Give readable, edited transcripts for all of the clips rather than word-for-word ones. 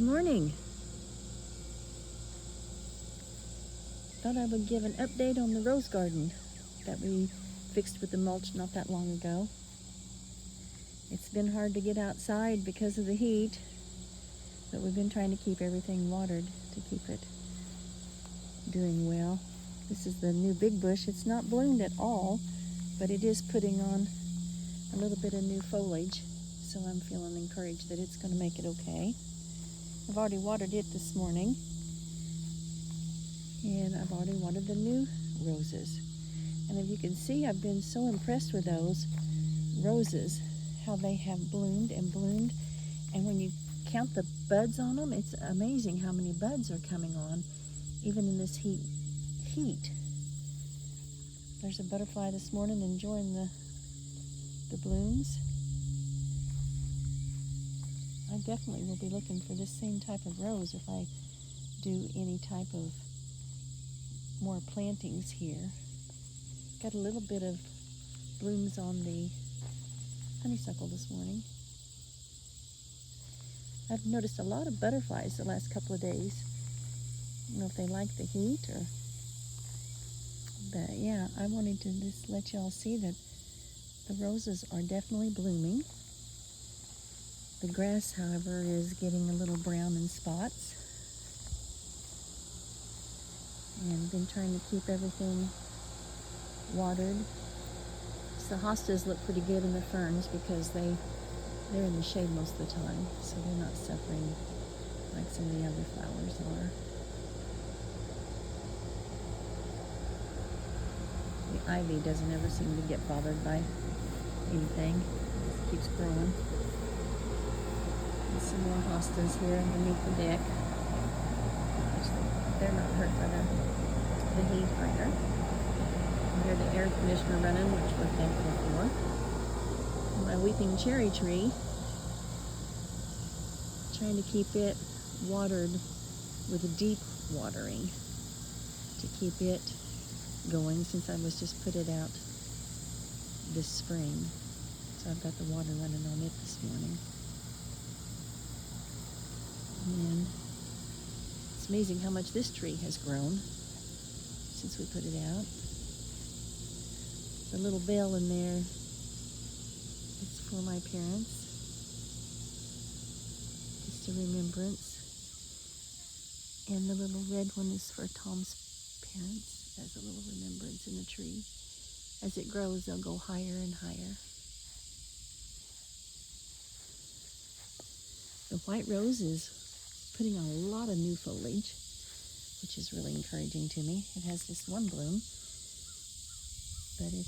Good morning. Thought I would give an update on the rose garden that we fixed with the mulch not that long ago. It's been hard to get outside because of the heat, but we've been trying to keep everything watered to keep it doing well. This is the new big bush. It's not bloomed at all, but it is putting on a little bit of new foliage, so I'm feeling encouraged that it's going to make it okay. I've already watered it this morning, and I've already watered the new roses. And if you can see, I've been so impressed with those roses, how they have bloomed and bloomed. And when you count the buds on them, it's amazing how many buds are coming on, even in this heat. There's a butterfly this morning enjoying the blooms. I definitely will be looking for this same type of rose if I do any type of more plantings here. Got a little bit of blooms on the honeysuckle this morning. I've noticed a lot of butterflies the last couple of days. I don't know if they like the heat but yeah, I wanted to just let y'all see that the roses are definitely blooming. The grass, however, is getting a little brown in spots. And I've been trying to keep everything watered. So the hostas look pretty good in the ferns because they're in the shade most of the time, so they're not suffering like some of the other flowers are. The ivy doesn't ever seem to get bothered by anything. It just keeps growing. And some more hostas here underneath the deck. They're not hurt by the heat either. And here's the air conditioner running, which we're thankful for. My weeping cherry tree, trying to keep it watered with a deep watering to keep it going, since I was just put it out this spring. So I've got the water running on it this morning. And it's amazing how much this tree has grown since we put it out. The little bell in there is for my parents, just a remembrance. And the little red one is for Tom's parents, as a little remembrance in the tree. As it grows, they'll go higher and higher. The white rose is putting on a lot of new foliage, which is really encouraging to me. It has just one bloom, but it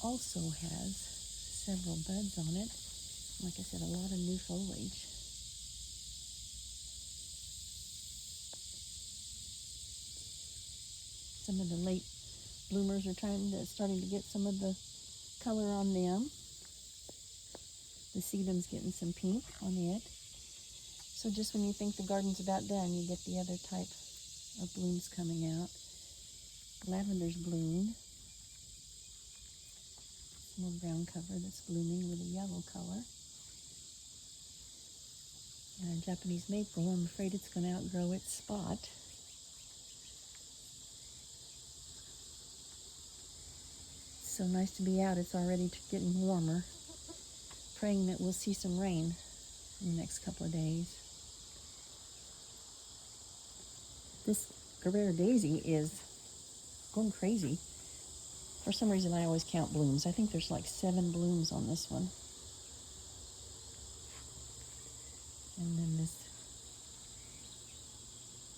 also has several buds on it. Like I said, a lot of new foliage. Some of the late bloomers are starting to get some of the color on them. The sedum's getting some pink on it. So just when you think the garden's about done, you get the other type of blooms coming out. Lavender's bloomed. More brown cover that's blooming with a yellow color. And Japanese maple, I'm afraid it's going to outgrow its spot. It's so nice to be out. It's already getting warmer. Praying that we'll see some rain in the next couple of days. This Guerrero daisy is going crazy. For some reason, I always count blooms. I think there's like 7 blooms on this one. And then this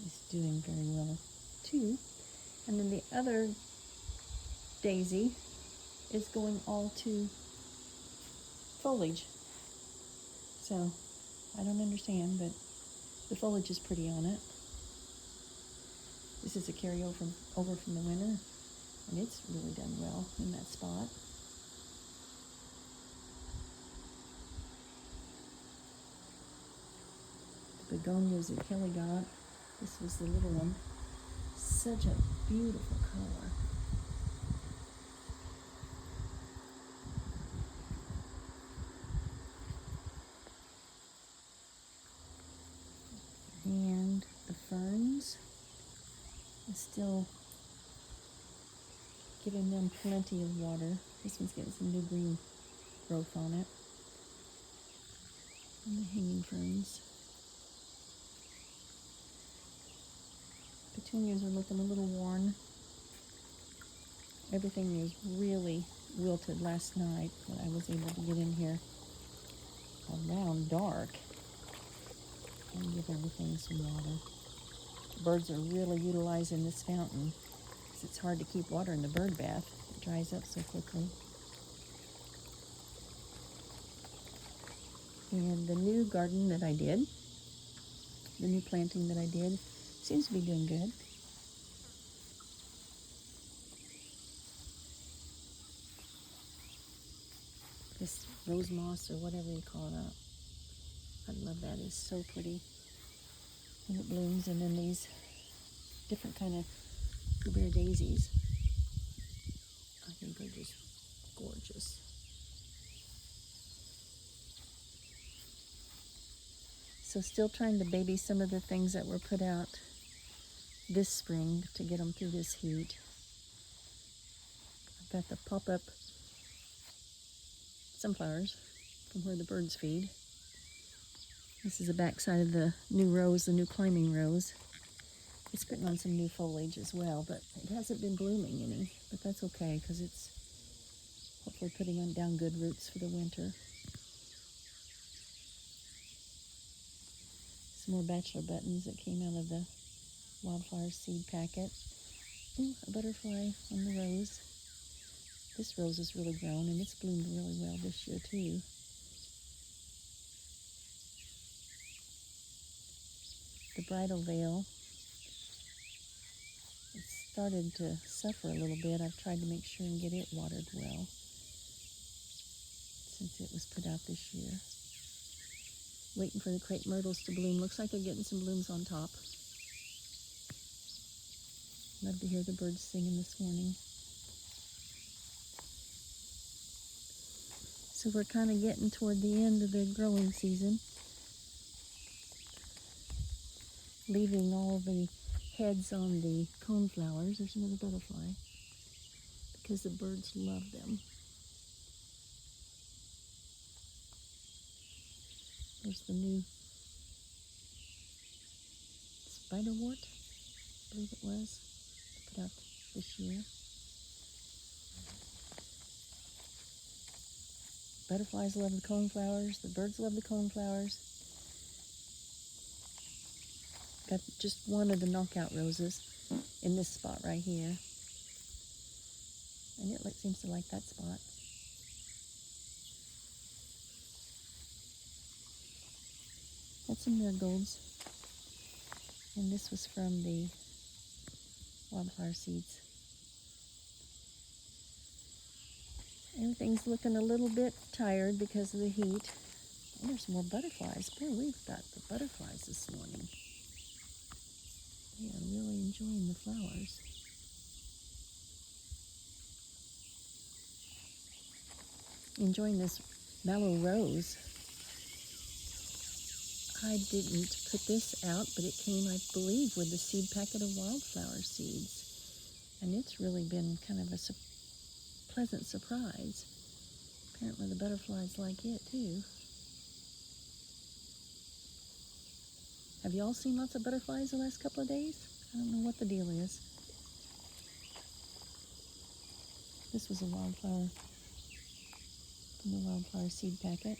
is doing very well too. And then the other daisy is going all to foliage. So I don't understand, but the foliage is pretty on it. This is a carryover from the winter, and it's really done well in that spot. The begonias that Kelly got, this was the little one. Such a beautiful color. And the ferns is still giving them plenty of water. This one's getting some new green growth on it. And the hanging ferns. Petunias are looking a little worn. Everything was really wilted last night when I was able to get in here around dark and give everything some water. Birds are really utilizing this fountain because it's hard to keep water in the bird bath. It dries up so quickly. And the new garden that I did, the new planting that I did, seems to be doing good. This rose moss or whatever you call it up. I love that. It's so pretty when it blooms. And then these different kind of blueberry daisies. I think they're just gorgeous. So still trying to baby some of the things that were put out this spring to get them through this heat. I've got the pop-up sunflowers from where the birds feed. This is the back side of the new rose, the new climbing rose. It's putting on some new foliage as well, but it hasn't been blooming any. But that's okay because it's hopefully putting down good roots for the winter. Some more bachelor buttons that came out of the wildflower seed packet. Ooh, a butterfly on the rose. This rose has really grown and it's bloomed really well this year too. The bridal veil, it's started to suffer a little bit. I've tried to make sure and get it watered well since it was put out this year. Waiting for the crepe myrtles to bloom. Looks like they're getting some blooms on top. Love to hear the birds singing this morning. So we're kind of getting toward the end of the growing season. Leaving all the heads on the coneflowers. There's another butterfly. Because the birds love them. There's the new spiderwort, I believe it was, put out this year. Butterflies love the coneflowers. The birds love the coneflowers. Got just one of the knockout roses in this spot right here. And it seems to like that spot. Got some marigolds. And this was from the wildflower seeds. Everything's looking a little bit tired because of the heat. And there's more butterflies. Boy, we've got the butterflies this morning. They are really enjoying the flowers. Enjoying this mallow rose. I didn't put this out, but it came, I believe, with the seed packet of wildflower seeds. And it's really been kind of a pleasant surprise. Apparently the butterflies like it too. Have you all seen lots of butterflies the last couple of days? I don't know what the deal is. This was a wildflower from the wildflower seed packet.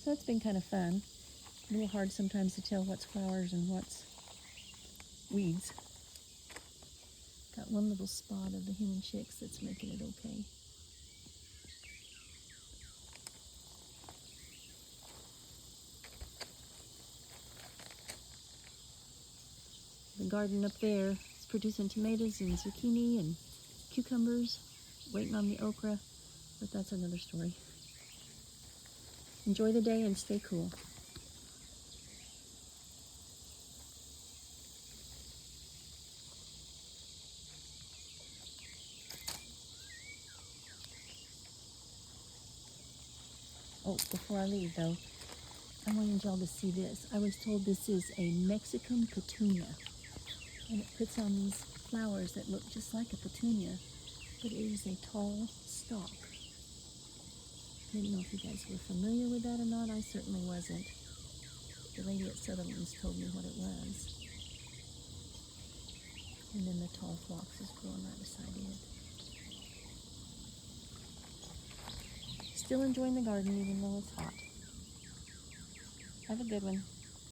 So it's been kind of fun. A little hard sometimes to tell what's flowers and what's weeds. Got one little spot of the hen and chicks that's making it okay. The garden up there is producing tomatoes and zucchini and cucumbers, waiting on the okra, but that's another story. Enjoy the day and stay cool. Oh, before I leave though, I wanted y'all to see this. I was told this is a Mexican petunia, and it puts on these flowers that look just like a petunia, but it is a tall stalk. Didn't know if you guys were familiar with that or not. I certainly wasn't. The lady at Sutherland's told me what it was. And then the tall phlox is growing right beside it. Still enjoying the garden even though it's hot. Have a good one.